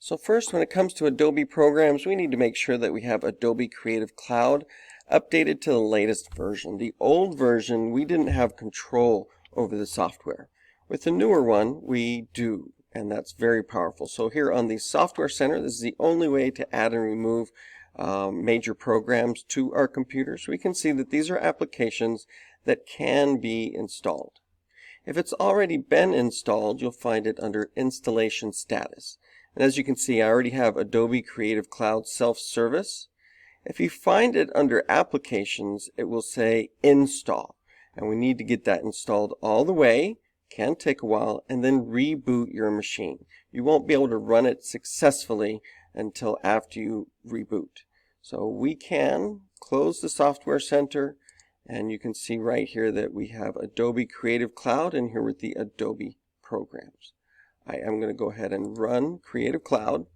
So first, when it comes to Adobe programs, we need to make sure that we have Adobe Creative Cloud updated to the latest version. The old version, we didn't have control over the software. With the newer one, we do, and that's very powerful. So here on the Software Center, this is the only way to add and remove major programs to our computers. We can see that these are applications that can be installed. If it's already been installed, you'll find it under Installation Status. And as you can see, I already have Adobe Creative Cloud Self-Service. If you find it under Applications, it will say Install. And we need to get that installed all the way. Can take a while, and then reboot your machine. You won't be able to run it successfully until after you reboot. So we can close the Software Center, and you can see right here that we have Adobe Creative Cloud and here with the Adobe programs. I am going to go ahead and run Creative Cloud,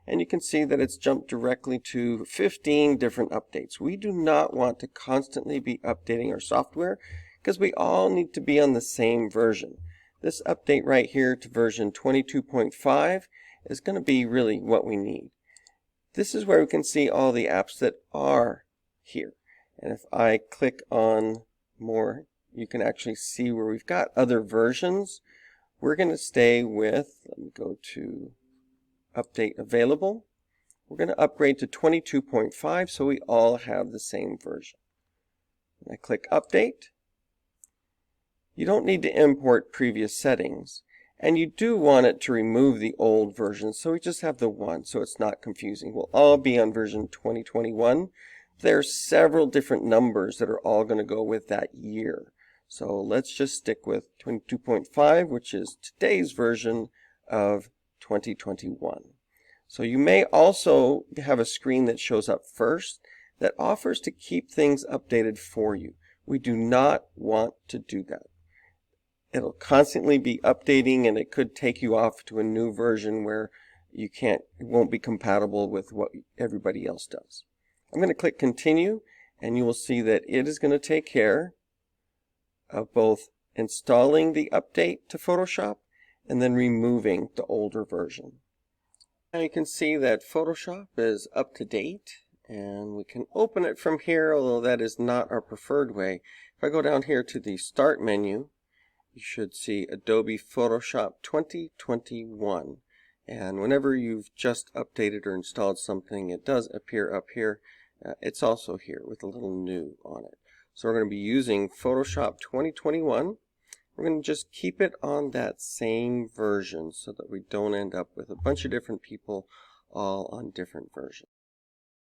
and you can see that it's jumped directly to 15 different updates. We do not want to constantly be updating our software because we all need to be on the same version. This update right here to version 22.5 is going to be really what we need. This is where we can see all the apps that are here. And if I click on more, you can actually see where we've got other versions. We're going to stay with, let me go to Update Available. We're going to upgrade to 22.5 so we all have the same version. When I click Update, you don't need to import previous settings, and you do want it to remove the old version, so we just have the one so it's not confusing. We'll all be on version 2021. There are several different numbers that are all going to go with that year. So let's just stick with 22.5, which is today's version of 2021. So you may also have a screen that shows up first that offers to keep things updated for you. We do not want to do that. It'll constantly be updating, and it could take you off to a new version where it won't be compatible with what everybody else does. I'm going to click Continue, and you will see that it is going to take care of both installing the update to Photoshop and then removing the older version. Now you can see that Photoshop is up to date, and we can open it from here, although that is not our preferred way. If I go down here to the Start menu, you should see Adobe Photoshop 2021. And whenever you've just updated or installed something, it does appear up here. It's also here with a little new on it. So we're going to be using Photoshop 2021. We're going to just keep it on that same version so that we don't end up with a bunch of different people all on different versions.